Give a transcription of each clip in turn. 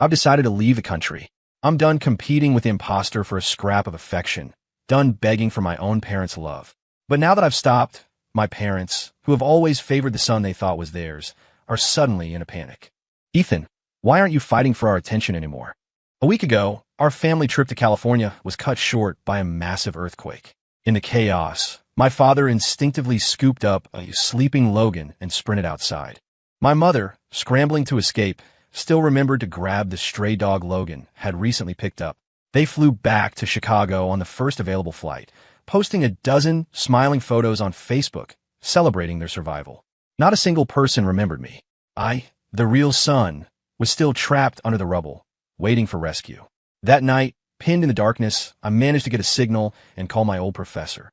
I've decided to leave the country. I'm done competing with the imposter for a scrap of affection, done begging for my own parents' love. But now that I've stopped, my parents, who have always favored the son they thought was theirs, are suddenly in a panic. Ethan, why aren't you fighting for our attention anymore? A week ago, our family trip to California was cut short by a massive earthquake. In the chaos, my father instinctively scooped up a sleeping Logan and sprinted outside. My mother, scrambling to escape, still remembered to grab the stray dog Logan had recently picked up. They flew back to Chicago on the first available flight, posting a dozen smiling photos on Facebook, celebrating their survival. Not a single person remembered me. I, the real son, was still trapped under the rubble, waiting for rescue. That night, pinned in the darkness, I managed to get a signal and call my old professor.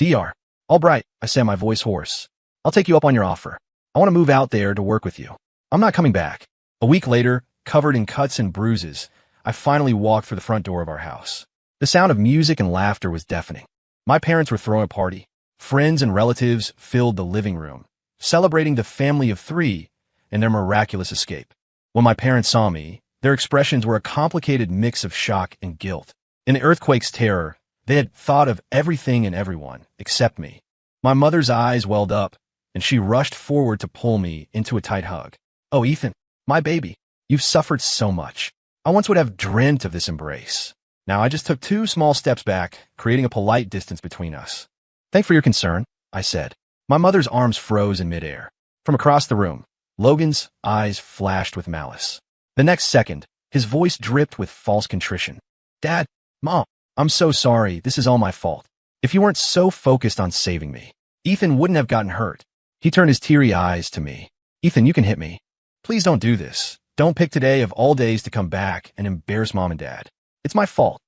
"Dr. All right," I said, my voice hoarse. "I'll take you up on your offer. I want to move out there to work with you. I'm not coming back." A week later, covered in cuts and bruises, I finally walked through the front door of our house. The sound of music and laughter was deafening. My parents were throwing a party. Friends and relatives filled the living room, celebrating the family of three and their miraculous escape. When my parents saw me, their expressions were a complicated mix of shock and guilt. In the earthquake's terror, they had thought of everything and everyone except me. My mother's eyes welled up, and she rushed forward to pull me into a tight hug. "Oh, Ethan, my baby, you've suffered so much. I once would have dreamt of this embrace. Now I just took 2 small steps back, creating a polite distance between us." "Thanks for your concern," I said. My mother's arms froze in midair. From across the room, Logan's eyes flashed with malice. The next second, his voice dripped with false contrition. "Dad, Mom, I'm so sorry. This is all my fault. If you weren't so focused on saving me, Ethan wouldn't have gotten hurt." He turned his teary eyes to me. "Ethan, you can hit me. Please don't do this. Don't pick today of all days to come back and embarrass Mom and Dad. It's my fault."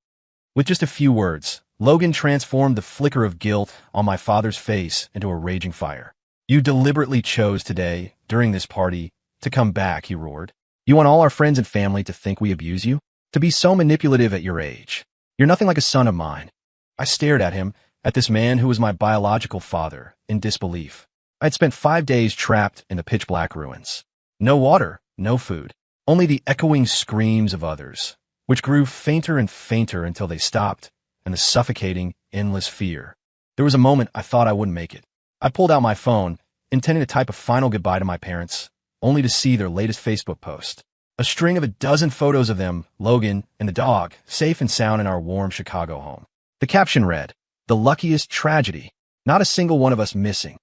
With just a few words, Logan transformed the flicker of guilt on my father's face into a raging fire. "You deliberately chose today, during this party, to come back," he roared. "You want all our friends and family to think we abuse you? To be so manipulative at your age? You're nothing like a son of mine." I stared at him, at this man who was my biological father, in disbelief. I had spent 5 days trapped in the pitch-black ruins. No water, no food, only the echoing screams of others, which grew fainter and fainter until they stopped, and the suffocating, endless fear. There was a moment I thought I wouldn't make it. I pulled out my phone, intending to type a final goodbye to my parents, only to see their latest Facebook post. A string of a dozen photos of them, Logan, and the dog, safe and sound in our warm Chicago home. The caption read, "The luckiest tragedy. Not a single one of us missing."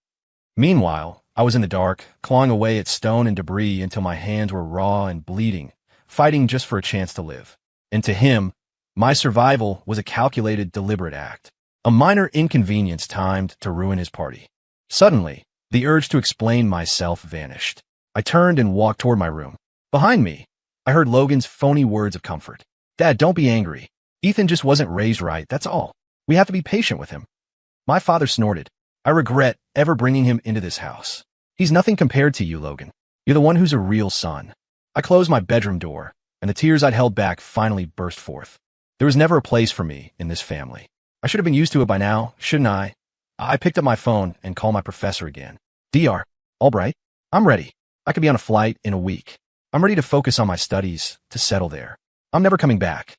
Meanwhile, I was in the dark, clawing away at stone and debris until my hands were raw and bleeding, fighting just for a chance to live. And to him, my survival was a calculated, deliberate act, a minor inconvenience timed to ruin his party. Suddenly, the urge to explain myself vanished. I turned and walked toward my room. Behind me, I heard Logan's phony words of comfort. "Dad, don't be angry. Ethan just wasn't raised right, that's all. We have to be patient with him." My father snorted. "I regret ever bringing him into this house. He's nothing compared to you, Logan. You're the one who's a real son." I closed my bedroom door, and the tears I'd held back finally burst forth. There was never a place for me in this family. I should have been used to it by now, shouldn't I? I picked up my phone and called my professor again. "Dr. Albright, I'm ready. I could be on a flight in a week. I'm ready to focus on my studies, to settle there. I'm never coming back."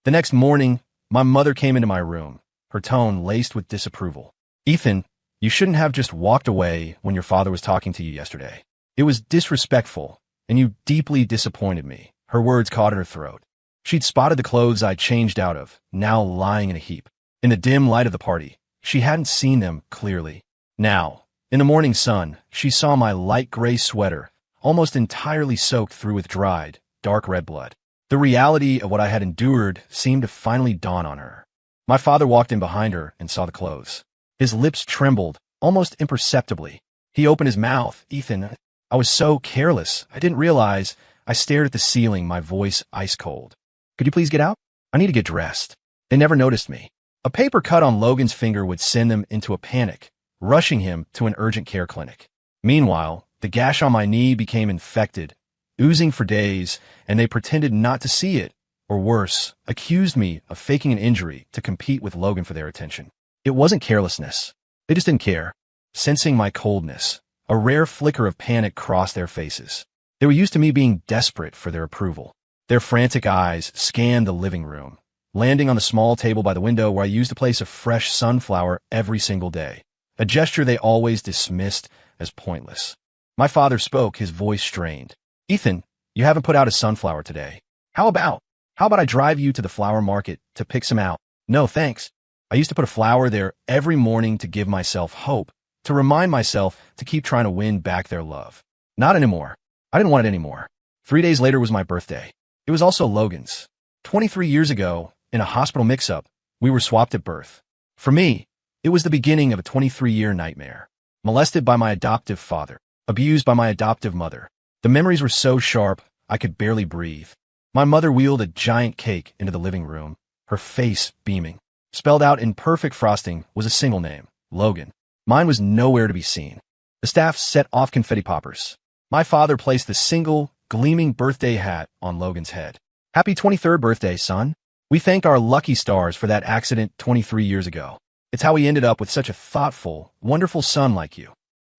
The next morning, my mother came into my room, her tone laced with disapproval. "Ethan, you shouldn't have just walked away when your father was talking to you yesterday. It was disrespectful, and you deeply disappointed me." Her words caught in her throat. She'd spotted the clothes I'd changed out of, now lying in a heap. In the dim light of the party, she hadn't seen them clearly. Now, in the morning sun, she saw my light gray sweater, almost entirely soaked through with dried, dark red blood. The reality of what I had endured seemed to finally dawn on her. My father walked in behind her and saw the clothes. His lips trembled, almost imperceptibly. He opened his mouth. "Ethan, I was so careless. I didn't realize." I stared at the ceiling, my voice ice cold. "Could you please get out? I need to get dressed." They never noticed me. A paper cut on Logan's finger would send them into a panic, rushing him to an urgent care clinic. Meanwhile, the gash on my knee became infected, oozing for days, and they pretended not to see it, or worse, accused me of faking an injury to compete with Logan for their attention. It wasn't carelessness. They just didn't care. Sensing my coldness, a rare flicker of panic crossed their faces. They were used to me being desperate for their approval. Their frantic eyes scanned the living room, landing on the small table by the window where I used to place a fresh sunflower every single day, a gesture they always dismissed as pointless. My father spoke, his voice strained. "Ethan, you haven't put out a sunflower today. How about I drive you to the flower market to pick some out?" "No, thanks." I used to put a flower there every morning to give myself hope, to remind myself to keep trying to win back their love. Not anymore. I didn't want it anymore. 3 days later was my birthday. It was also Logan's. 23 years ago, in a hospital mix-up, we were swapped at birth. For me, it was the beginning of a 23-year nightmare. Molested by my adoptive father, abused by my adoptive mother. The memories were so sharp, I could barely breathe. My mother wheeled a giant cake into the living room, her face beaming. Spelled out in perfect frosting was a single name, Logan. Mine was nowhere to be seen. The staff set off confetti poppers. My father placed the single, gleaming birthday hat on Logan's head. "Happy 23rd birthday, son. We thank our lucky stars for that accident 23 years ago. It's how we ended up with such a thoughtful, wonderful son like you."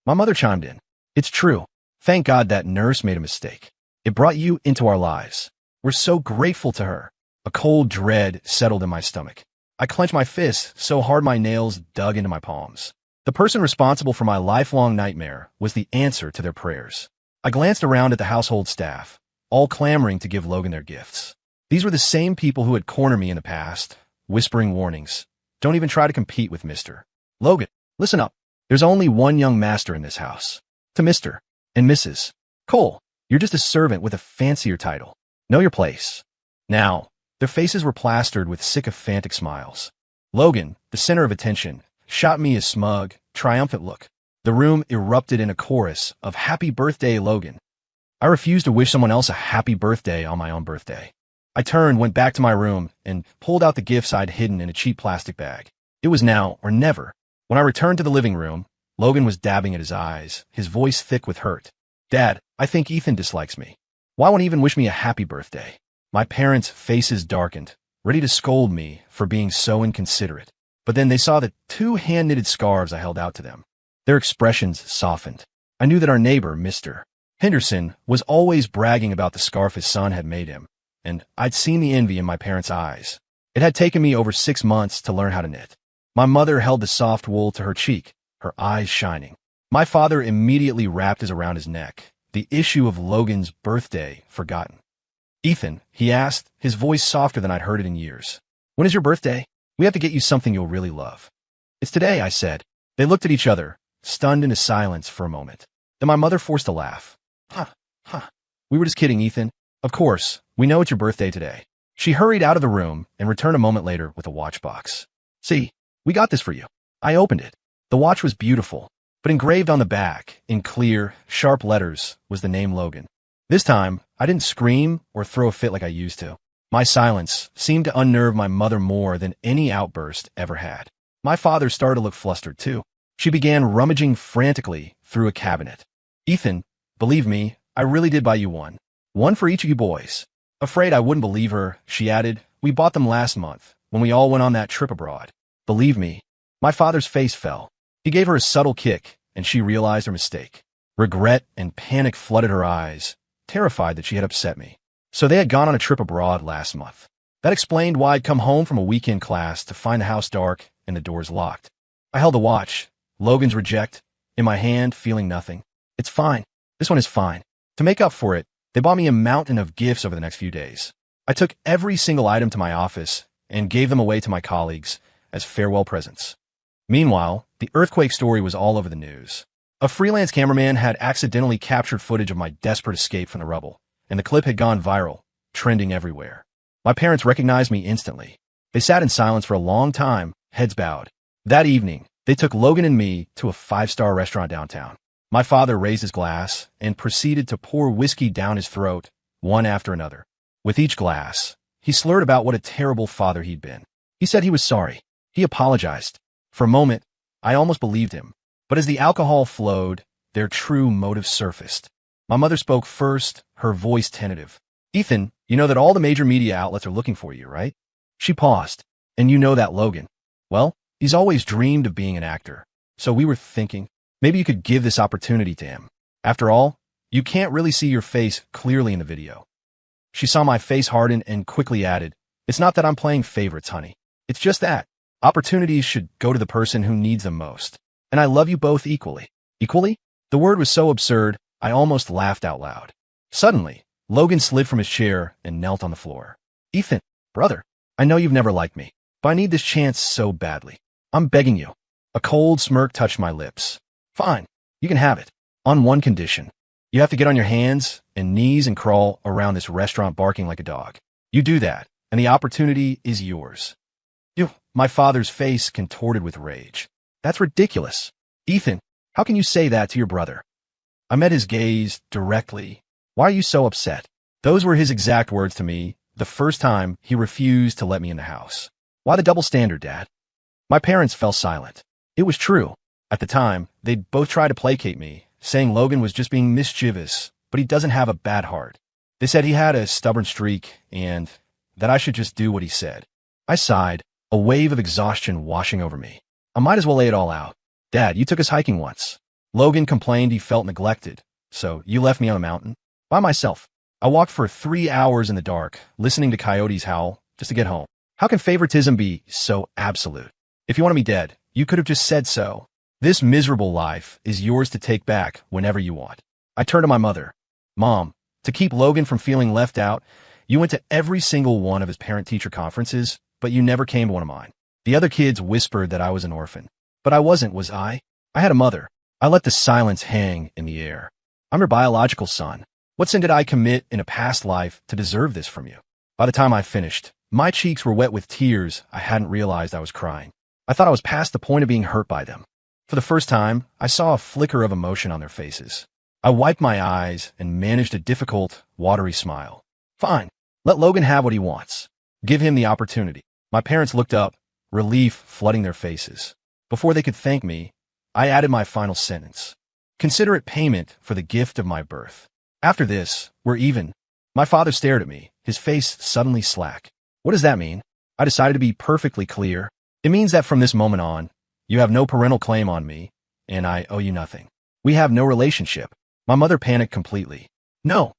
My mother chimed in. "It's true. Thank God that nurse made a mistake. It brought you into our lives. We're so grateful to her." A cold dread settled in my stomach. I clenched my fists so hard my nails dug into my palms. The person responsible for my lifelong nightmare was the answer to their prayers. I glanced around at the household staff, all clamoring to give Logan their gifts. These were the same people who had cornered me in the past, whispering warnings. "Don't even try to compete with Mr. Logan. Listen up. There's only one young master in this house. To Mr. and Mrs. Cole, you're just a servant with a fancier title. Know your place." Now, their faces were plastered with sycophantic smiles. Logan, the center of attention, shot me a smug, triumphant look. The room erupted in a chorus of "Happy Birthday, Logan." I refused to wish someone else a happy birthday on my own birthday. I turned, went back to my room, and pulled out the gifts I'd hidden in a cheap plastic bag. It was now or never. When I returned to the living room, Logan was dabbing at his eyes, his voice thick with hurt. "Dad, I think Ethan dislikes me. Why won't he even wish me a happy birthday?" My parents' faces darkened, ready to scold me for being so inconsiderate. But then they saw the 2 hand-knitted scarves I held out to them. Their expressions softened. I knew that our neighbor, Mr. Henderson, was always bragging about the scarf his son had made him, and I'd seen the envy in my parents' eyes. It had taken me over 6 months to learn how to knit. My mother held the soft wool to her cheek, her eyes shining. My father immediately wrapped his around his neck, the issue of Logan's birthday forgotten. "Ethan," he asked, his voice softer than I'd heard it in years. "When is your birthday? We have to get you something you'll really love." "It's today," I said. They looked at each other, stunned into silence for a moment. Then my mother forced a laugh. Huh. "We were just kidding, Ethan. Of course, we know it's your birthday today." She hurried out of the room and returned a moment later with a watch box. "See, we got this for you." I opened it. The watch was beautiful, but engraved on the back, in clear, sharp letters, was the name Logan. This time, I didn't scream or throw a fit like I used to. My silence seemed to unnerve my mother more than any outburst ever had. My father started to look flustered, too. She began rummaging frantically through a cabinet. "Ethan, believe me, I really did buy you one. One for each of you boys." Afraid I wouldn't believe her, she added, "We bought them last month, when we all went on that trip abroad." "Believe me." My father's face fell. He gave her a subtle kick, and she realized her mistake. Regret and panic flooded her eyes, terrified that she had upset me. So they had gone on a trip abroad last month. That explained why I'd come home from a weekend class to find the house dark and the doors locked. I held the watch, Logan's reject, in my hand, feeling nothing. "It's fine. This one is fine." To make up for it, they bought me a mountain of gifts over the next few days. I took every single item to my office and gave them away to my colleagues as farewell presents. Meanwhile, the earthquake story was all over the news. A freelance cameraman had accidentally captured footage of my desperate escape from the rubble, and the clip had gone viral, trending everywhere. My parents recognized me instantly. They sat in silence for a long time, heads bowed. That evening, they took Logan and me to a 5-star restaurant downtown. My father raised his glass and proceeded to pour whiskey down his throat, one after another. With each glass, he slurred about what a terrible father he'd been. He said he was sorry. He apologized. For a moment, I almost believed him. But as the alcohol flowed, their true motive surfaced. My mother spoke first, her voice tentative. "Ethan, you know that all the major media outlets are looking for you, right?" She paused. "And you know that Logan. Well, he's always dreamed of being an actor. So we were thinking, maybe you could give this opportunity to him. After all, you can't really see your face clearly in the video." She saw my face harden and quickly added, "It's not that I'm playing favorites, honey. It's just that opportunities should go to the person who needs them most. And I love you both equally." Equally? The word was so absurd, I almost laughed out loud. Suddenly, Logan slid from his chair and knelt on the floor. "Ethan, brother, I know you've never liked me, but I need this chance so badly. I'm begging you." A cold smirk touched my lips. "Fine, you can have it. On one condition. You have to get on your hands and knees and crawl around this restaurant barking like a dog. You do that, and the opportunity is yours." My father's face contorted with rage. "That's ridiculous. Ethan, how can you say that to your brother?" I met his gaze directly. "Why are you so upset?" Those were his exact words to me the first time he refused to let me in the house. "Why the double standard, Dad?" My parents fell silent. It was true. At the time, they'd both tried to placate me, saying Logan was just being mischievous, but he doesn't have a bad heart. They said he had a stubborn streak and that I should just do what he said. I sighed, a wave of exhaustion washing over me. I might as well lay it all out. "Dad, you took us hiking once. Logan complained he felt neglected, so you left me on a mountain by myself. I walked for 3 hours in the dark, listening to coyotes howl, just to get home. How can favoritism be so absolute? If you wanted me dead, you could have just said so. This miserable life is yours to take back whenever you want." I turned to my mother. "Mom, to keep Logan from feeling left out, you went to every single one of his parent-teacher conferences, but you never came to one of mine." The other kids whispered that I was an orphan. But I wasn't, was I? I had a mother. I let the silence hang in the air. "I'm your biological son. What sin did I commit in a past life to deserve this from you?" By the time I finished, my cheeks were wet with tears. I hadn't realized I was crying. I thought I was past the point of being hurt by them. For the first time, I saw a flicker of emotion on their faces. I wiped my eyes and managed a difficult, watery smile. "Fine. Let Logan have what he wants. Give him the opportunity." My parents looked up, relief flooding their faces. Before they could thank me, I added my final sentence. "Consider it payment for the gift of my birth. After this, we're even." My father stared at me, his face suddenly slack. "What does that mean?" I decided to be perfectly clear. "It means that from this moment on, you have no parental claim on me, and I owe you nothing. We have no relationship." My mother panicked completely. No.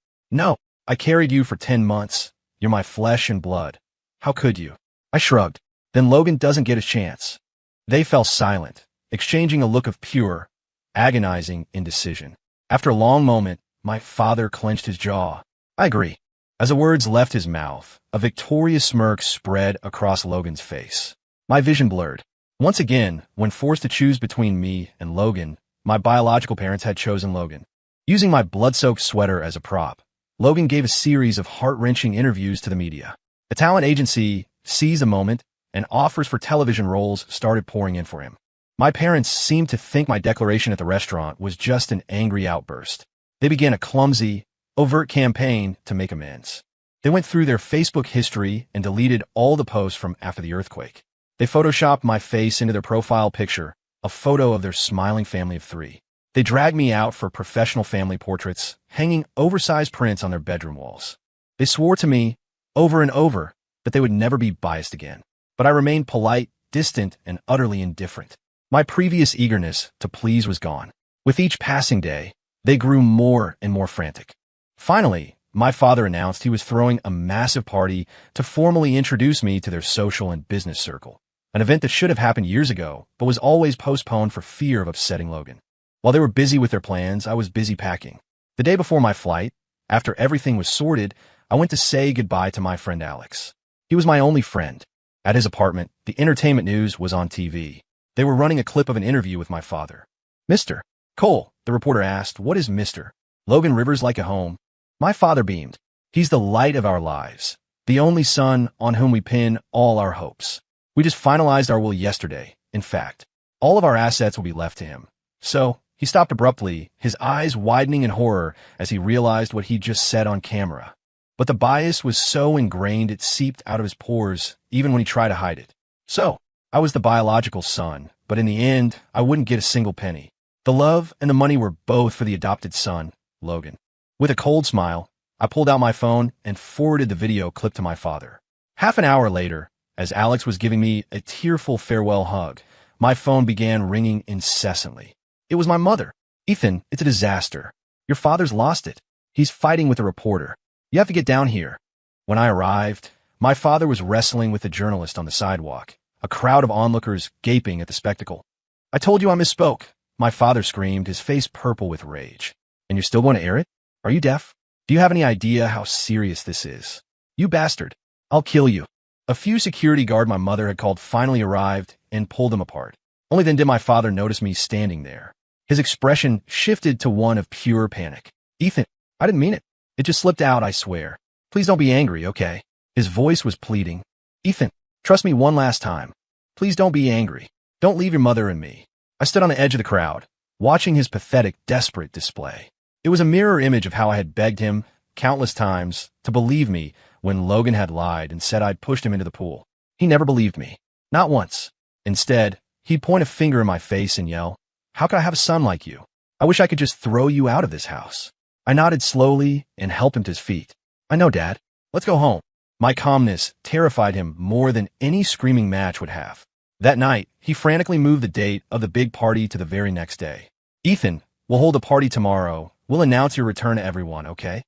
I carried you for 10 months. You're my flesh and blood. How could you?" I shrugged. "Then Logan doesn't get his chance." They fell silent, exchanging a look of pure, agonizing indecision. After a long moment, my father clenched his jaw. "I agree." As the words left his mouth, a victorious smirk spread across Logan's face. My vision blurred. Once again, when forced to choose between me and Logan, my biological parents had chosen Logan. Using my blood-soaked sweater as a prop, Logan gave a series of heart-wrenching interviews to the media. A talent agency seized the moment, and offers for television roles started pouring in for him. My parents seemed to think my declaration at the restaurant was just an angry outburst. They began a clumsy, overt campaign to make amends. They went through their Facebook history and deleted all the posts from after the earthquake. They photoshopped my face into their profile picture, a photo of their smiling family of 3. They dragged me out for professional family portraits, hanging oversized prints on their bedroom walls. They swore to me, over and over, that they would never be biased again. But I remained polite, distant, and utterly indifferent. My previous eagerness to please was gone. With each passing day, they grew more and more frantic. Finally, my father announced he was throwing a massive party to formally introduce me to their social and business circle, an event that should have happened years ago, but was always postponed for fear of upsetting Logan. While they were busy with their plans, I was busy packing. The day before my flight, after everything was sorted, I went to say goodbye to my friend Alex. He was my only friend. At his apartment, the entertainment news was on TV. They were running a clip of an interview with my father. "Mr. Cole," the reporter asked, "what is Mr. Logan Rivers like at home?" My father beamed. "He's the light of our lives, the only son on whom we pin all our hopes. We just finalized our will yesterday. In fact, all of our assets will be left to him." So, he stopped abruptly, his eyes widening in horror as he realized what he'd just said on camera. But the bias was so ingrained it seeped out of his pores, even when he tried to hide it. So, I was the biological son, but in the end, I wouldn't get a single penny. The love and the money were both for the adopted son, Logan. With a cold smile, I pulled out my phone and forwarded the video clip to my father. Half an hour later, as Alex was giving me a tearful farewell hug, my phone began ringing incessantly. It was my mother. "Ethan, it's a disaster. Your father's lost it. He's fighting with a reporter. You have to get down here. When I arrived, my father was wrestling with a journalist on the sidewalk, a crowd of onlookers gaping at the spectacle. I told you I misspoke, my father screamed, his face purple with rage. And you're still going to air it? Are you deaf? Do you have any idea how serious this is? You bastard. I'll kill you. A few security guard my mother had called finally arrived and pulled them apart. Only then did my father notice me standing there. His expression shifted to one of pure panic. Ethan, I didn't mean it. It just slipped out, I swear. Please don't be angry, okay? His voice was pleading. Ethan, trust me one last time. Please don't be angry. Don't leave your mother and me. I stood on the edge of the crowd, watching his pathetic, desperate display. It was a mirror image of how I had begged him, countless times, to believe me when Logan had lied and said I'd pushed him into the pool. He never believed me. Not once. Instead, he'd point a finger in my face and yell, "How could I have a son like you? I wish I could just throw you out of this house." I nodded slowly and helped him to his feet. I know, Dad. Let's go home. My calmness terrified him more than any screaming match would have. That night, he frantically moved the date of the big party to the very next day. Ethan, we'll hold a party tomorrow. We'll announce your return to everyone, okay?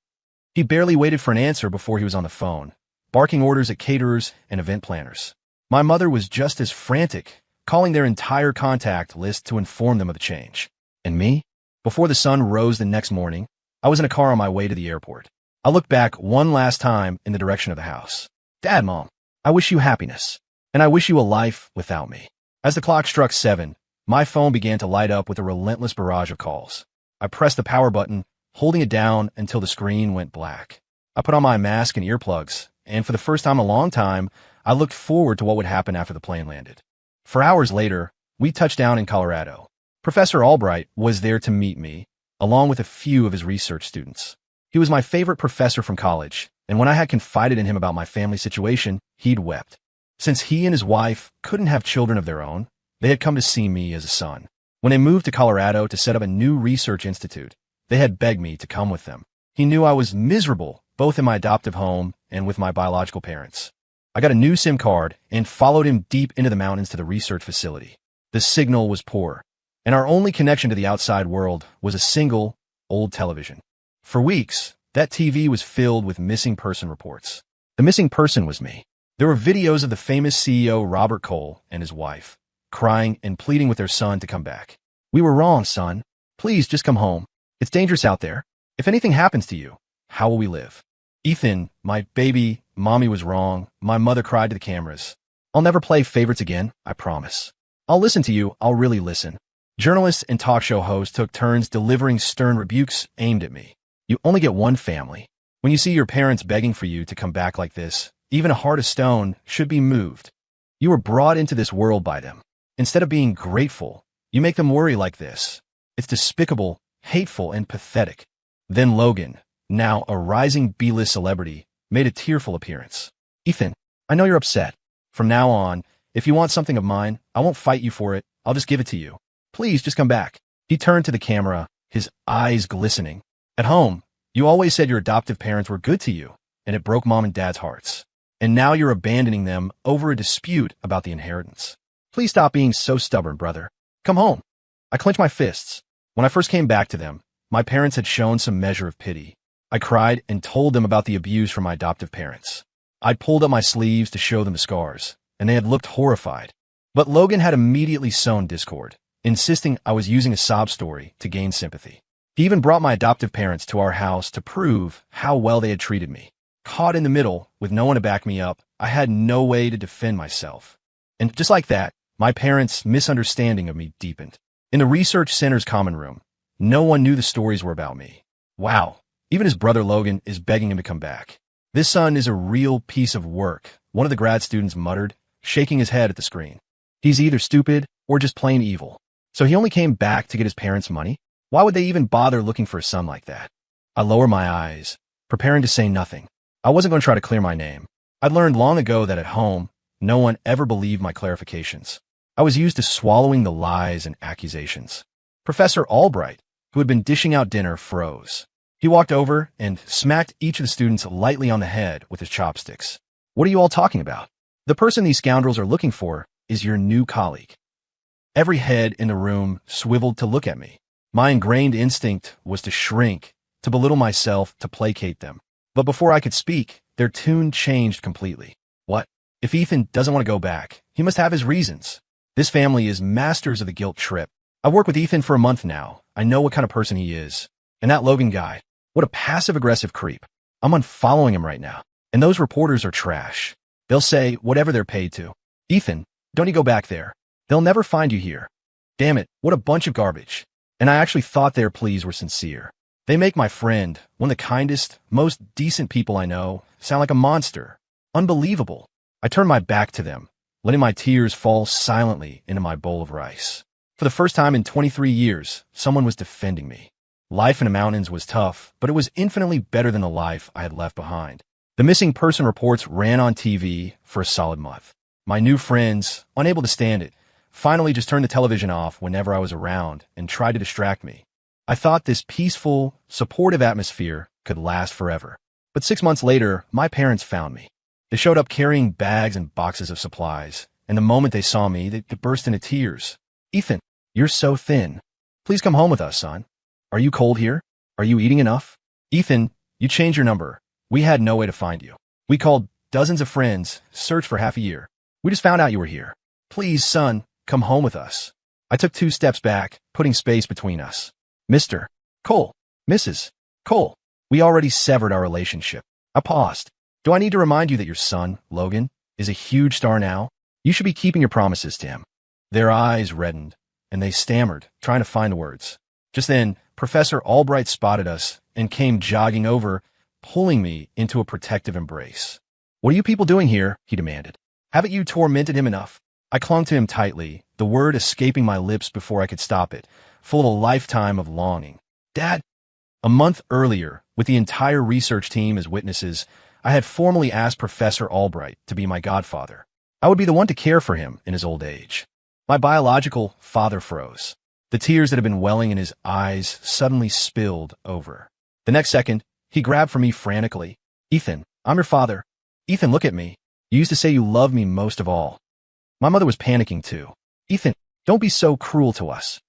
He barely waited for an answer before he was on the phone, barking orders at caterers and event planners. My mother was just as frantic, calling their entire contact list to inform them of the change. And me? Before the sun rose the next morning, I was in a car on my way to the airport. I looked back one last time in the direction of the house. Dad, Mom, I wish you happiness. And I wish you a life without me. As the clock struck 7, my phone began to light up with a relentless barrage of calls. I pressed the power button, holding it down until the screen went black. I put on my mask and earplugs, and for the first time in a long time, I looked forward to what would happen after the plane landed. For hours later, we touched down in Colorado. Professor Albright was there to meet me, along with a few of his research students. He was my favorite professor from college, and when I had confided in him about my family situation, he'd wept. Since he and his wife couldn't have children of their own, they had come to see me as a son. When they moved to Colorado to set up a new research institute, they had begged me to come with them. He knew I was miserable, both in my adoptive home and with my biological parents. I got a new SIM card and followed him deep into the mountains to the research facility. The signal was poor, and our only connection to the outside world was a single, old television. For weeks, that TV was filled with missing person reports. The missing person was me. There were videos of the famous CEO Robert Cole and his wife, crying and pleading with their son to come back. We were wrong, son. Please just come home. It's dangerous out there. If anything happens to you, how will we live? Ethan, my baby, Mommy was wrong. My mother cried to the cameras. I'll never play favorites again, I promise. I'll listen to you, I'll really listen. Journalists and talk show hosts took turns delivering stern rebukes aimed at me. You only get one family. When you see your parents begging for you to come back like this, even a heart of stone should be moved. You were brought into this world by them. Instead of being grateful, you make them worry like this. It's despicable, hateful, and pathetic. Then Logan, now a rising B-list celebrity, made a tearful appearance. Ethan, I know you're upset. From now on, if you want something of mine, I won't fight you for it. I'll just give it to you. Please just come back. He turned to the camera, his eyes glistening. At home, you always said your adoptive parents were good to you, and it broke Mom and Dad's hearts. And now you're abandoning them over a dispute about the inheritance. Please stop being so stubborn, brother. Come home. I clenched my fists. When I first came back to them, my parents had shown some measure of pity. I cried and told them about the abuse from my adoptive parents. I'd pulled up my sleeves to show them the scars, and they had looked horrified. But Logan had immediately sown discord, insisting I was using a sob story to gain sympathy. He even brought my adoptive parents to our house to prove how well they had treated me. Caught in the middle, with no one to back me up, I had no way to defend myself. And just like that, my parents' misunderstanding of me deepened. In the research center's common room, no one knew the stories were about me. Wow, even his brother Logan is begging him to come back. This son is a real piece of work, one of the grad students muttered, shaking his head at the screen. He's either stupid or just plain evil. So he only came back to get his parents' money? Why would they even bother looking for a son like that? I lowered my eyes, preparing to say nothing. I wasn't going to try to clear my name. I'd learned long ago that at home, no one ever believed my clarifications. I was used to swallowing the lies and accusations. Professor Albright, who had been dishing out dinner, froze. He walked over and smacked each of the students lightly on the head with his chopsticks. What are you all talking about? The person these scoundrels are looking for is your new colleague. Every head in the room swiveled to look at me. My ingrained instinct was to shrink, to belittle myself, to placate them. But before I could speak, their tune changed completely. What? If Ethan doesn't want to go back, he must have his reasons. This family is masters of the guilt trip. I've worked with Ethan for a month now. I know what kind of person he is. And that Logan guy, what a passive-aggressive creep. I'm unfollowing him right now. And those reporters are trash. They'll say whatever they're paid to. Ethan, don't you go back there. They'll never find you here. Damn it, what a bunch of garbage. And I actually thought their pleas were sincere. They make my friend, one of the kindest, most decent people I know, sound like a monster. Unbelievable. I turned my back to them, letting my tears fall silently into my bowl of rice. For the first time in 23 years, someone was defending me. Life in the mountains was tough, but it was infinitely better than the life I had left behind. The missing person reports ran on TV for a solid month. My new friends, unable to stand it, finally just turned the television off whenever I was around and tried to distract me. I thought this peaceful, supportive atmosphere could last forever. But 6 months later, my parents found me. They showed up carrying bags and boxes of supplies, and the moment they saw me, they burst into tears. Ethan, you're so thin. Please come home with us, son. Are you cold here? Are you eating enough? Ethan, you changed your number. We had no way to find you. We called dozens of friends, searched for half a year. We just found out you were here. Please, son, come home with us. I took 2 steps back, putting space between us. Mr. Cole, Mrs. Cole, we already severed our relationship. I paused. Do I need to remind you that your son, Logan, is a huge star now? You should be keeping your promises to him. Their eyes reddened, and they stammered, trying to find the words. Just then, Professor Albright spotted us and came jogging over, pulling me into a protective embrace. What are you people doing here? He demanded. Haven't you tormented him enough? I clung to him tightly, the word escaping my lips before I could stop it, full of a lifetime of longing. Dad! A month earlier, with the entire research team as witnesses, I had formally asked Professor Albright to be my godfather. I would be the one to care for him in his old age. My biological father froze. The tears that had been welling in his eyes suddenly spilled over. The next second, he grabbed for me frantically. Ethan, I'm your father. Ethan, look at me. You used to say you loved me most of all. My mother was panicking too. Ethan, don't be so cruel to us.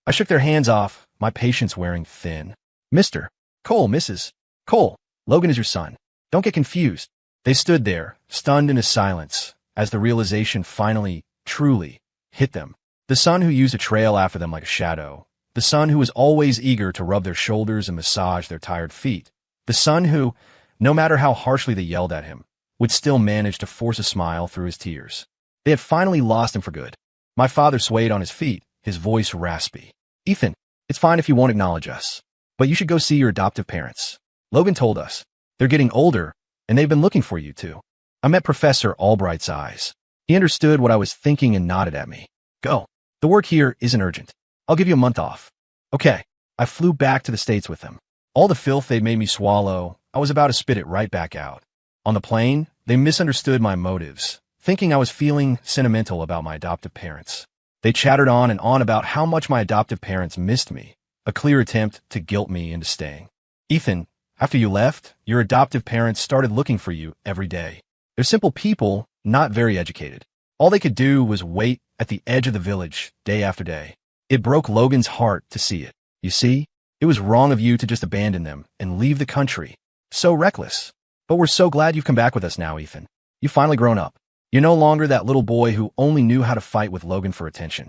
I shook their hands off, my patience wearing thin. Mr. Cole, Mrs. Cole, Logan is your son. Don't get confused. They stood there, stunned into silence, as the realization finally, truly, hit them. The son who used to trail after them like a shadow. The son who was always eager to rub their shoulders and massage their tired feet. The son who, no matter how harshly they yelled at him, would still manage to force a smile through his tears. They had finally lost him for good. My father swayed on his feet, his voice raspy. Ethan, it's fine if you won't acknowledge us, but you should go see your adoptive parents. Logan told us. They're getting older, and they've been looking for you too. I met Professor Albright's eyes. He understood what I was thinking and nodded at me. Go. The work here isn't urgent. I'll give you a month off. Okay. I flew back to the States with them. All the filth they'd made me swallow, I was about to spit it right back out. On the plane, they misunderstood my motives, thinking I was feeling sentimental about my adoptive parents. They chattered on and on about how much my adoptive parents missed me, a clear attempt to guilt me into staying. Ethan, after you left, your adoptive parents started looking for you every day. They're simple people, not very educated. All they could do was wait at the edge of the village, day after day. It broke Logan's heart to see it. You see, it was wrong of you to just abandon them and leave the country. So reckless. But we're so glad you've come back with us now, Ethan. You've finally grown up. You're no longer that little boy who only knew how to fight with Logan for attention.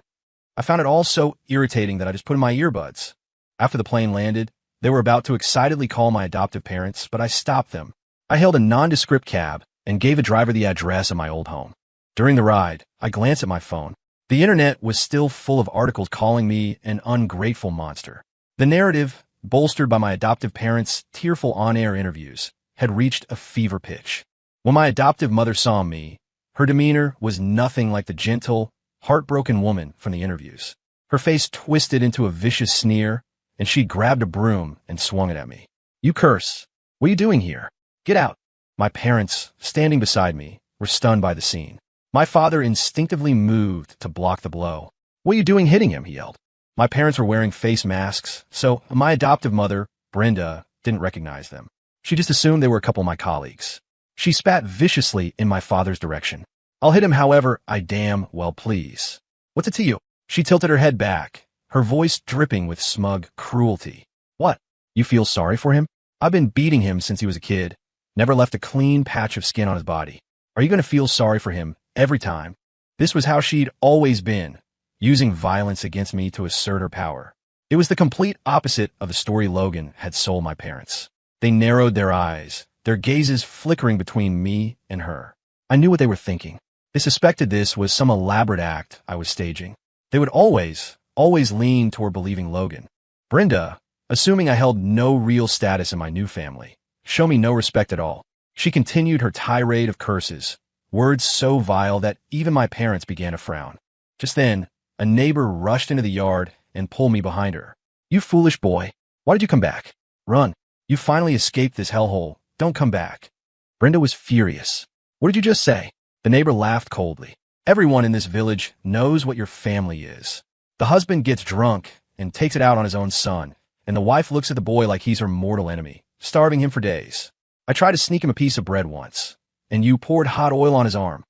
I found it all so irritating that I just put in my earbuds. After the plane landed, they were about to excitedly call my adoptive parents, but I stopped them. I hailed a nondescript cab and gave a driver the address of my old home. During the ride, I glanced at my phone. The internet was still full of articles calling me an ungrateful monster. The narrative, bolstered by my adoptive parents' tearful on-air interviews, had reached a fever pitch. When my adoptive mother saw me, her demeanor was nothing like the gentle, heartbroken woman from the interviews. Her face twisted into a vicious sneer, and she grabbed a broom and swung it at me. You curse. What are you doing here? Get out. My parents, standing beside me, were stunned by the scene. My father instinctively moved to block the blow. What are you doing hitting him? He yelled. My parents were wearing face masks, so my adoptive mother, Brenda, didn't recognize them. She just assumed they were a couple of my colleagues. She spat viciously in my father's direction. I'll hit him however I damn well please. What's it to you? She tilted her head back, her voice dripping with smug cruelty. What? You feel sorry for him? I've been beating him since he was a kid, never left a clean patch of skin on his body. Are you going to feel sorry for him every time? This was how she'd always been, using violence against me to assert her power. It was the complete opposite of the story Logan had sold my parents. They narrowed their eyes, their gazes flickering between me and her. I knew what they were thinking. They suspected this was some elaborate act I was staging. They would always lean toward believing Logan. Brenda, assuming I held no real status in my new family, showed me no respect at all. She continued her tirade of curses, words so vile that even my parents began to frown. Just then, a neighbor rushed into the yard and pulled me behind her. "You foolish boy. Why did you come back? Run. You finally escaped this hellhole. Don't come back." Brenda was furious. "What did you just say?" The neighbor laughed coldly. "Everyone in this village knows what your family is. The husband gets drunk and takes it out on his own son, and the wife looks at the boy like he's her mortal enemy, starving him for days. I tried to sneak him a piece of bread once, and you poured hot oil on his arm."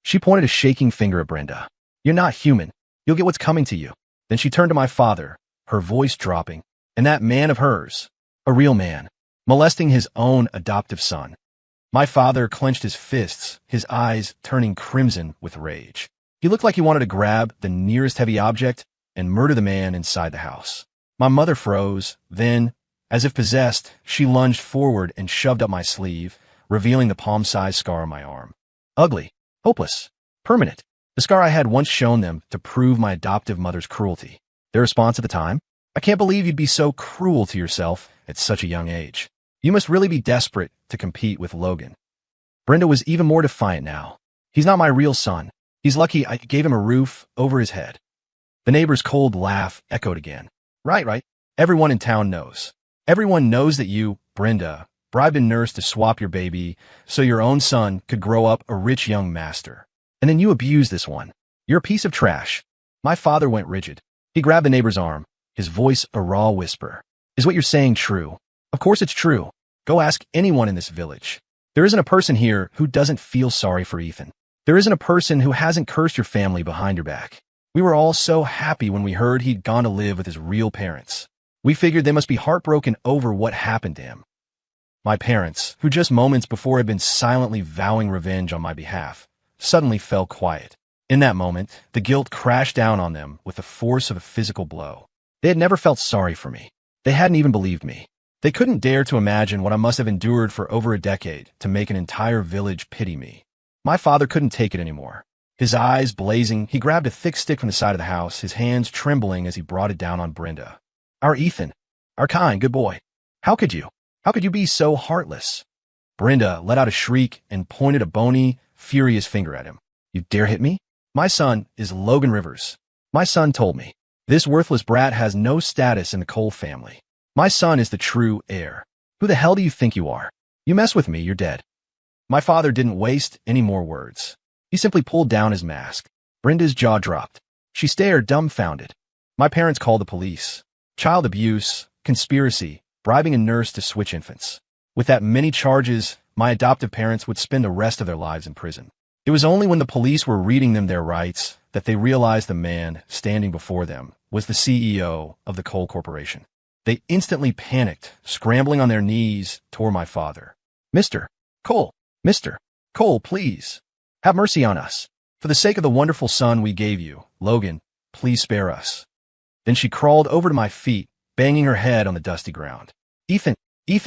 She pointed a shaking finger at Brenda. "You're not human. You'll get what's coming to you." Then she turned to my father, her voice dropping. "And that man of hers, a real man, molesting his own adoptive son." My father clenched his fists, his eyes turning crimson with rage. He looked like he wanted to grab the nearest heavy object and murder the man inside the house. My mother froze. Then, as if possessed, she lunged forward and shoved up my sleeve, revealing the palm-sized scar on my arm. Ugly, hopeless, permanent. The scar I had once shown them to prove my adoptive mother's cruelty. Their response at the time? "I can't believe you'd be so cruel to yourself at such a young age. You must really be desperate to compete with Logan." Brenda was even more defiant now. "He's not my real son. He's lucky I gave him a roof over his head." The neighbor's cold laugh echoed again. Right. Everyone in town knows. Everyone knows that you, Brenda, bribed a nurse to swap your baby so your own son could grow up a rich young master. And then you abused this one. You're a piece of trash." My father went rigid. He grabbed the neighbor's arm, his voice a raw whisper. "Is what you're saying true?" "Of course it's true. Go ask anyone in this village. There isn't a person here who doesn't feel sorry for Ethan. There isn't a person who hasn't cursed your family behind your back. We were all so happy when we heard he'd gone to live with his real parents. We figured they must be heartbroken over what happened to him." My parents, who just moments before had been silently vowing revenge on my behalf, suddenly fell quiet. In that moment, the guilt crashed down on them with the force of a physical blow. They had never felt sorry for me. They hadn't even believed me. They couldn't dare to imagine what I must have endured for over a decade to make an entire village pity me. My father couldn't take it anymore. His eyes blazing, he grabbed a thick stick from the side of the house, his hands trembling as he brought it down on Brenda. "Our Ethan, our kind, good boy. How could you? How could you be so heartless?" Brenda let out a shriek and pointed a bony, furious finger at him. "You dare hit me? My son is Logan Rivers. My son told me. This worthless brat has no status in the Cole family. My son is the true heir. Who the hell do you think you are? You mess with me, you're dead." My father didn't waste any more words. He simply pulled down his mask. Brenda's jaw dropped. She stared dumbfounded. My parents called the police. Child abuse, conspiracy, bribing a nurse to switch infants. With that many charges, my adoptive parents would spend the rest of their lives in prison. It was only when the police were reading them their rights that they realized the man standing before them was the CEO of the Cole Corporation. They instantly panicked, scrambling on their knees toward my father. "Mr. Cole, Mr. Cole, please. Have mercy on us. For the sake of the wonderful son we gave you, Logan, please spare us." Then she crawled over to my feet, banging her head on the dusty ground. Ethan,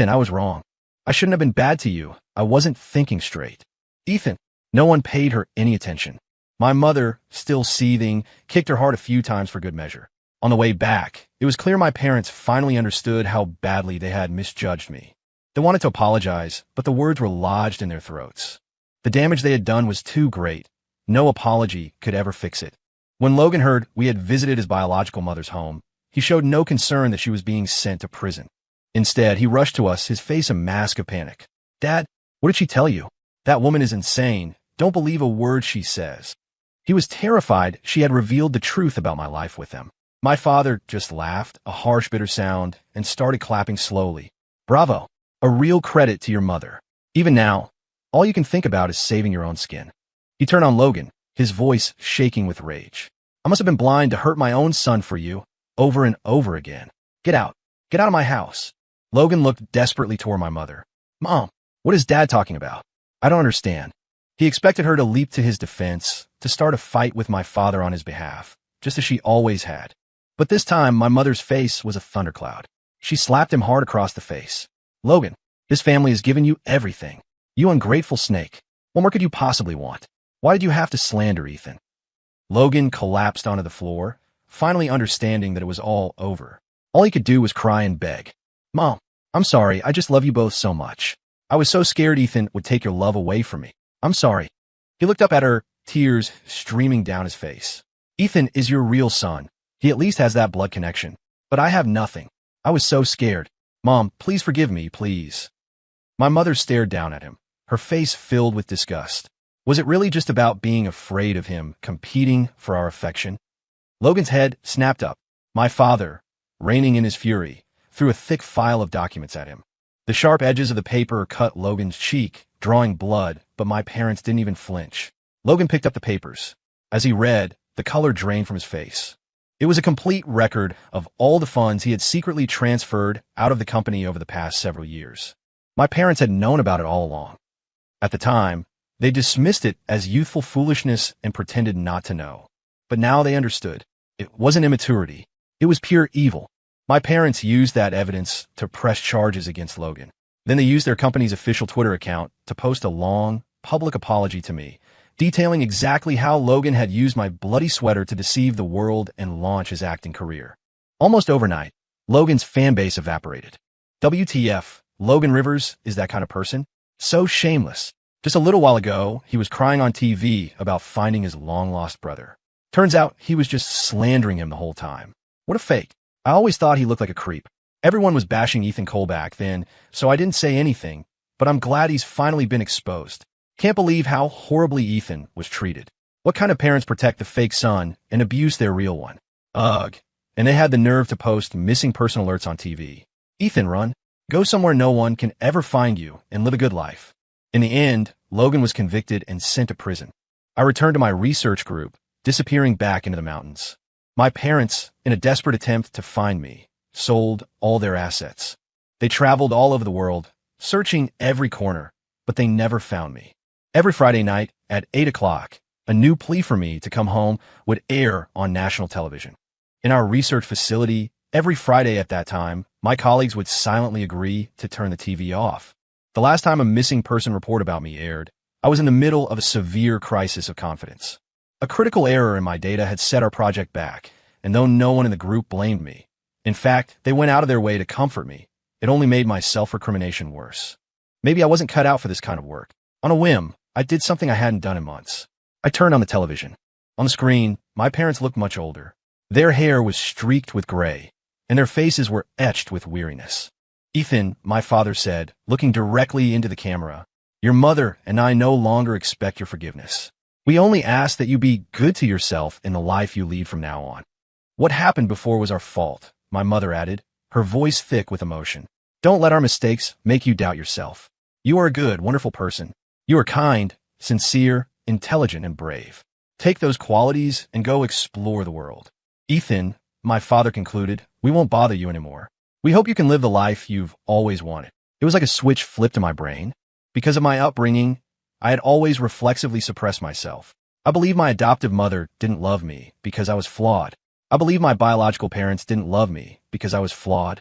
I was wrong. I shouldn't have been bad to you. I wasn't thinking straight. Ethan." No one paid her any attention. My mother, still seething, kicked her heart a few times for good measure. On the way back, it was clear my parents finally understood how badly they had misjudged me. They wanted to apologize, but the words were lodged in their throats. The damage they had done was too great. No apology could ever fix it. When Logan heard we had visited his biological mother's home, he showed no concern that she was being sent to prison. Instead, he rushed to us, his face a mask of panic. "Dad, what did she tell you? That woman is insane. Don't believe a word she says." He was terrified she had revealed the truth about my life with them. My father just laughed, a harsh, bitter sound, and started clapping slowly. "Bravo. A real credit to your mother. Even now, all you can think about is saving your own skin." He turned on Logan, his voice shaking with rage. "I must have been blind to hurt my own son for you, over and over again. Get out. Get out of my house." Logan looked desperately toward my mother. What is Dad talking about? I don't understand. He expected her to leap to his defense, to start a fight with my father on his behalf, just as she always had. But this time, my mother's face was a thundercloud. She slapped him hard across the face. Logan, this family has given you everything. You ungrateful snake. What more could you possibly want? Why did you have to slander Ethan? Logan collapsed onto the floor, finally understanding that it was all over. All he could do was cry and beg. Mom, I'm sorry, I just love you both so much. I was so scared Ethan would take your love away from me. I'm sorry. He looked up at her, tears streaming down his face. Ethan is your real son. He at least has that blood connection. But I have nothing. I was so scared. Mom, please forgive me, please. My mother stared down at him, her face filled with disgust. Was it really just about being afraid of him, competing for our affection? Logan's head snapped up. My father, reigning in his fury, threw a thick file of documents at him. The sharp edges of the paper cut Logan's cheek, drawing blood, but my parents didn't even flinch. Logan picked up the papers. As he read, the color drained from his face. It was a complete record of all the funds he had secretly transferred out of the company over the past several years. My parents had known about it all along. At the time, they dismissed it as youthful foolishness and pretended not to know. But now they understood. It wasn't immaturity. It was pure evil. My parents used that evidence to press charges against Logan. Then they used their company's official Twitter account to post a long, public apology to me, detailing exactly how Logan had used my bloody sweater to deceive the world and launch his acting career. Almost overnight, Logan's fan base evaporated. WTF, Logan Rivers is that kind of person? So shameless. Just a little while ago, he was crying on TV about finding his long-lost brother. Turns out he was just slandering him the whole time. What a fake. I always thought he looked like a creep. Everyone was bashing Ethan Cole back then, so I didn't say anything, but I'm glad he's finally been exposed. Can't believe how horribly Ethan was treated. What kind of parents protect the fake son and abuse their real one? Ugh. And they had the nerve to post missing person alerts on TV. Ethan, run. Go somewhere no one can ever find you and live a good life. In the end, Logan was convicted and sent to prison. I returned to my research group, disappearing back into the mountains. My parents, in a desperate attempt to find me, sold all their assets. They traveled all over the world, searching every corner, but they never found me. Every Friday night at 8 o'clock, a new plea for me to come home would air on national television. In our research facility, every Friday at that time, my colleagues would silently agree to turn the TV off. The last time a missing person report about me aired, I was in the middle of a severe crisis of confidence. A critical error in my data had set our project back, and though no one in the group blamed me, in fact, they went out of their way to comfort me, it only made my self-recrimination worse. Maybe I wasn't cut out for this kind of work. On a whim, I did something I hadn't done in months. I turned on the television. On the screen, my parents looked much older. Their hair was streaked with gray, and their faces were etched with weariness. Ethan, my father said, looking directly into the camera, your mother and I no longer expect your forgiveness. We only ask that you be good to yourself in the life you lead from now on. What happened before was our fault, my mother added, her voice thick with emotion. Don't let our mistakes make you doubt yourself. You are a good, wonderful person. You are kind, sincere, intelligent, and brave. Take those qualities and go explore the world. Ethan, my father concluded, we won't bother you anymore. We hope you can live the life you've always wanted. It was like a switch flipped in my brain. Because of my upbringing, I had always reflexively suppressed myself. I believe my adoptive mother didn't love me because I was flawed. I believe my biological parents didn't love me because I was flawed.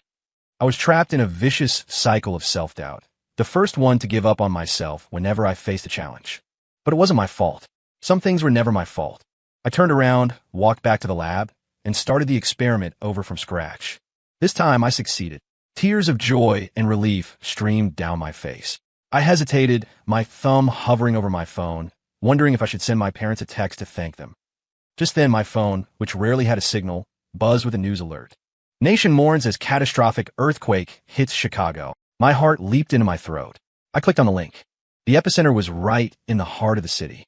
I was trapped in a vicious cycle of self-doubt, the first one to give up on myself whenever I faced a challenge. But it wasn't my fault. Some things were never my fault. I turned around, walked back to the lab, and started the experiment over from scratch. This time I succeeded. Tears of joy and relief streamed down my face. I hesitated, my thumb hovering over my phone, wondering if I should send my parents a text to thank them. Just then my phone, which rarely had a signal, buzzed with a news alert. Nation mourns as catastrophic earthquake hits Chicago. My heart leaped into my throat. I clicked on the link. The epicenter was right in the heart of the city.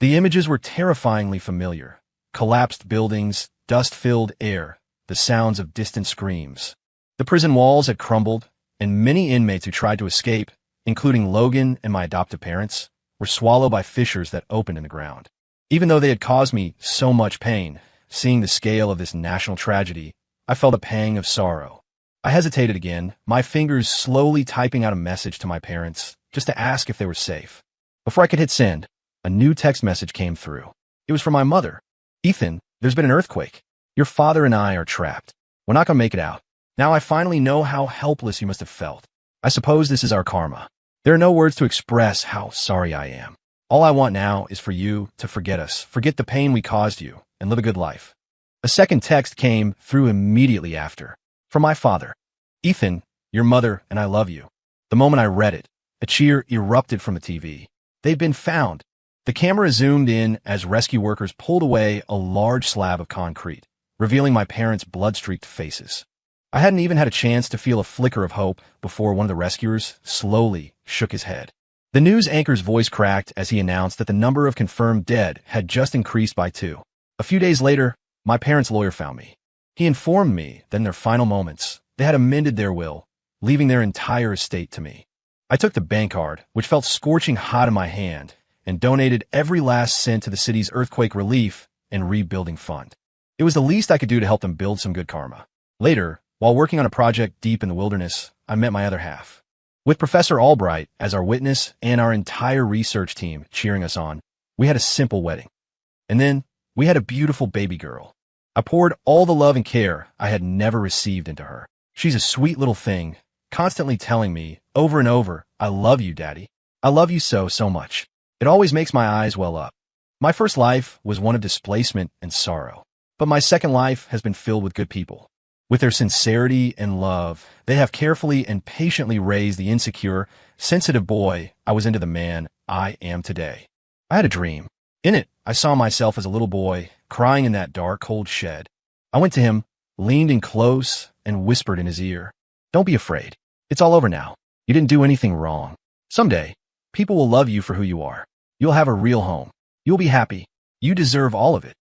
The images were terrifyingly familiar. Collapsed buildings, dust-filled air, the sounds of distant screams. The prison walls had crumbled, and many inmates who tried to escape, including Logan and my adoptive parents, were swallowed by fissures that opened in the ground. Even though they had caused me so much pain, seeing the scale of this national tragedy, I felt a pang of sorrow. I hesitated again, my fingers slowly typing out a message to my parents, just to ask if they were safe. Before I could hit send, a new text message came through. It was from my mother. Ethan, there's been an earthquake. Your father and I are trapped. We're not going to make it out. Now I finally know how helpless you must have felt. I suppose this is our karma. There are no words to express how sorry I am. All I want now is for you to forget us, forget the pain we caused you, and live a good life. A second text came through immediately after. From my father. Ethan, your mother and I love you. The moment I read it, a cheer erupted from the TV. They'd been found. The camera zoomed in as rescue workers pulled away a large slab of concrete, revealing my parents' blood-streaked faces. I hadn't even had a chance to feel a flicker of hope before one of the rescuers slowly shook his head. The news anchor's voice cracked as he announced that the number of confirmed dead had just increased by 2. A few days later, my parents' lawyer found me. He informed me that in their final moments, they had amended their will, leaving their entire estate to me. I took the bank card, which felt scorching hot in my hand, and donated every last cent to the city's earthquake relief and rebuilding fund. It was the least I could do to help them build some good karma. Later, while working on a project deep in the wilderness, I met my other half. With Professor Albright as our witness and our entire research team cheering us on, we had a simple wedding. And then, we had a beautiful baby girl. I poured all the love and care I had never received into her. She's a sweet little thing, constantly telling me, over and over, I love you, Daddy. I love you so, so much. It always makes my eyes well up. My first life was one of displacement and sorrow, but my second life has been filled with good people. With their sincerity and love, they have carefully and patiently raised the insecure, sensitive boy I was into the man I am today. I had a dream. In it, I saw myself as a little boy, crying in that dark, cold shed. I went to him, leaned in close, and whispered in his ear, "Don't be afraid. It's all over now. You didn't do anything wrong. Someday, people will love you for who you are. You'll have a real home. You'll be happy. You deserve all of it."